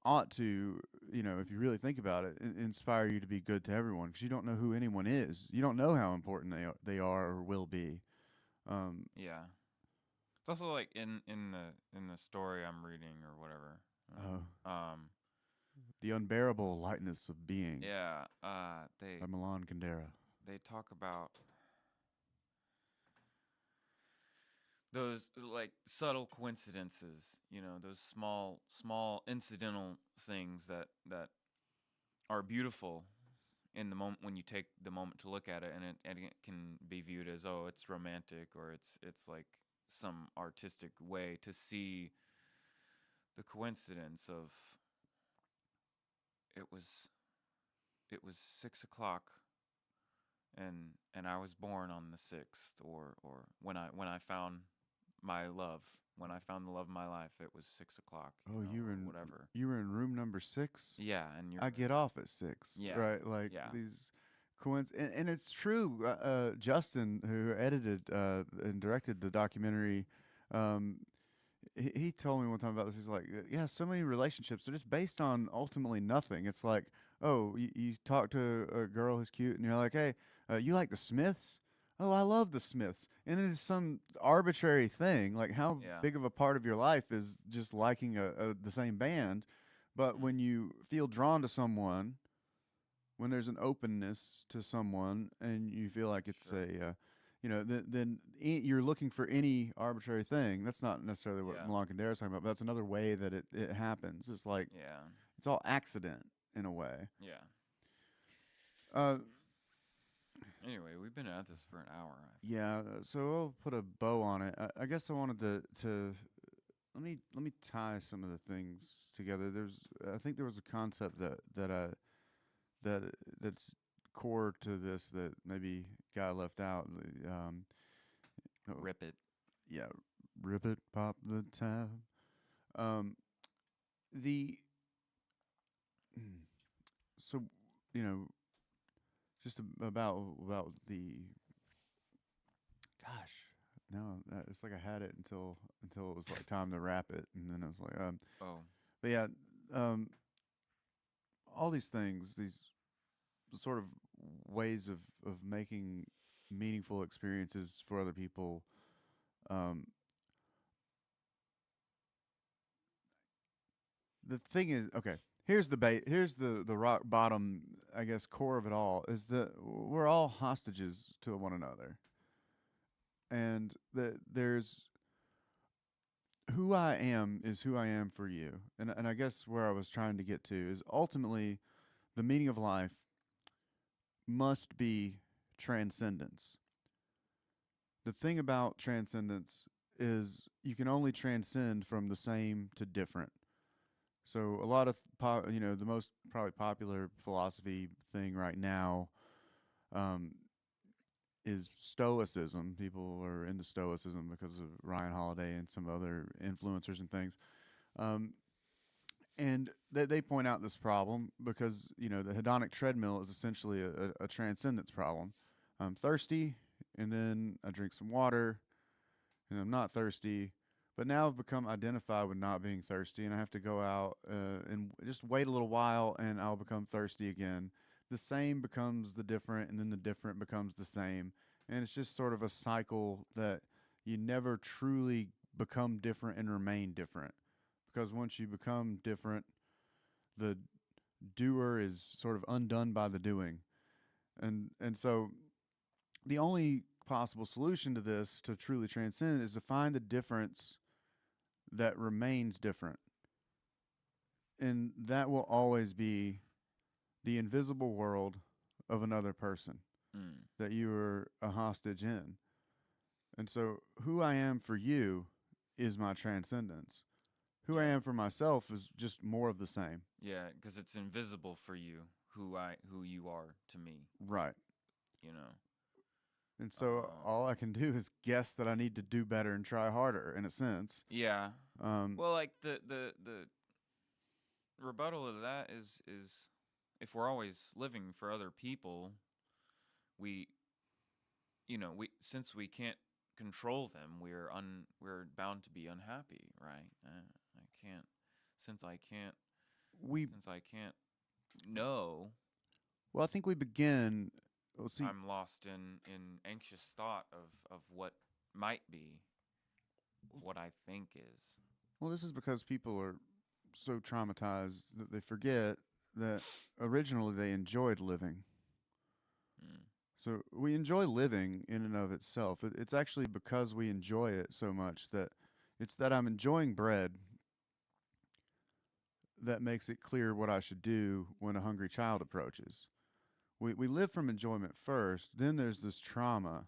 B: ought to, if you really think about it, inspire you to be good to everyone, because you don't know who anyone is. You don't know how important they are or will be.
C: Yeah. It's also like in the story I'm reading or whatever. Um,
B: The Unbearable Lightness of Being
C: yeah.
B: by Milan Kundera.
C: They talk about those like subtle coincidences, those small incidental things that are beautiful in the moment when you take the moment to look at it, and it can be viewed as, oh, it's romantic, or it's like some artistic way to see the coincidence of it was 6 o'clock, and I was born on the 6th, or when I found my love, when I found the love of my life, it was 6 o'clock.
B: Oh, you were
C: or
B: in
C: whatever.
B: You were in room number 6.
C: Yeah, and you're
B: I get off at 6.
C: Yeah,
B: Right, like
C: yeah.
B: these and it's true. Justin, who edited and directed the documentary, um, he told me one time about this. He's like, yeah, so many relationships are just based on ultimately nothing. It's like, oh, you talk to a girl who's cute, and you're like, hey, you like the Smiths? Oh, I love the Smiths. And it is some arbitrary thing. Like, how
C: Yeah.
B: big of a part of your life is just liking the same band? But when you feel drawn to someone, when there's an openness to someone, and you feel like it's
C: Sure.
B: then you're looking for any arbitrary thing. That's not necessarily what
C: Yeah.
B: Milan Kundera is talking about, but that's another way that it happens. It's like
C: Yeah,
B: it's all accident in a way.
C: yeah.
B: Uh,
C: Anyway, we've been at this for an hour.
B: yeah. So I'll put a bow on it. I guess I wanted to let me tie some of the things together. I think there was a concept that's core to this that maybe got left out. Oh,
C: Rip it.
B: yeah, rip it, pop the tab. Um, the so just about the gosh. No, it's like I had it until it was like time to wrap it, and then I was like,
C: Oh,
B: but yeah, um, all these things, these sort of ways of making meaningful experiences for other people. The thing is, okay, here's here's the rock bottom, I guess, core of it all is that we're all hostages to one another, and that there's who I am is who I am for you, and I guess where I was trying to get to is ultimately the meaning of life must be transcendence. The thing about transcendence is you can only transcend from the same to different. So a lot of the most probably popular philosophy thing right now is Stoicism. People are into Stoicism because of Ryan Holiday and some other influencers and things. And they point out this problem because the hedonic treadmill is essentially a transcendence problem. I'm thirsty, and then I drink some water, and I'm not thirsty. But now I've become identified with not being thirsty, and I have to go out and just wait a little while, and I'll become thirsty again. The same becomes the different, and then the different becomes the same. And it's just sort of a cycle that you never truly become different and remain different. Because once you become different, the doer is sort of undone by the doing. And so the only possible solution to this, to truly transcend, is to find the difference that remains different. And that will always be the invisible world of another person that you are a hostage in. And so who I am for you is my transcendence. Who I am for myself is just more of the same.
C: Yeah, because it's invisible for you who you are to me.
B: Right. And so all I can do is guess that I need to do better and try harder, in a sense.
C: Yeah. Well, like the rebuttal to that is if we're always living for other people, we since we can't control them, we're bound to be unhappy, right? Since I can't know.
B: Well, I think we begin. Let's see.
C: I'm lost in anxious thought of what might be. what I think is.
B: Well, this is because people are so traumatized that they forget that originally they enjoyed living.
C: Mm.
B: So we enjoy living in and of itself. It's actually because we enjoy it so much that it's that I'm enjoying bread that makes it clear what I should do when a hungry child approaches. We live from enjoyment first, then there's this trauma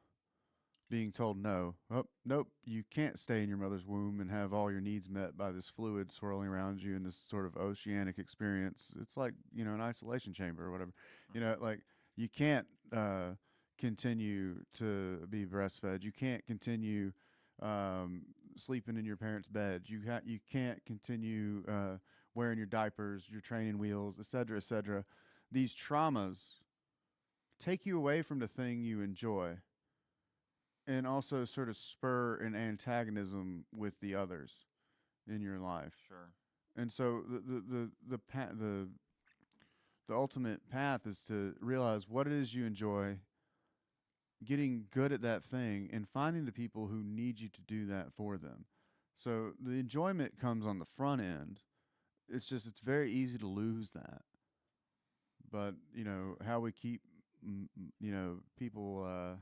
B: being told no. Oh, nope, you can't stay in your mother's womb and have all your needs met by this fluid swirling around you in this sort of oceanic experience. It's like, an isolation chamber or whatever. Like you can't continue to be breastfed. You can't continue sleeping in your parents' bed. You can't continue wearing your diapers, your training wheels, et cetera, et cetera. These traumas take you away from the thing you enjoy and also sort of spur an antagonism with the others in your life.
C: Sure.
B: And so the ultimate path is to realize what it is you enjoy, getting good at that thing, and finding the people who need you to do that for them. So the enjoyment comes on the front end. It's very easy to lose that. But, how we keep, people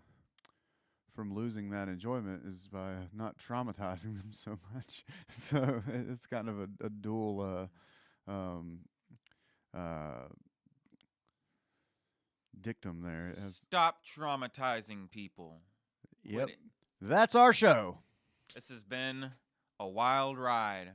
B: from losing that enjoyment is by not traumatizing them so much. So it's kind of a dual dictum there.
C: Stop traumatizing people.
B: Yep. That's our show.
C: This has been a wild ride.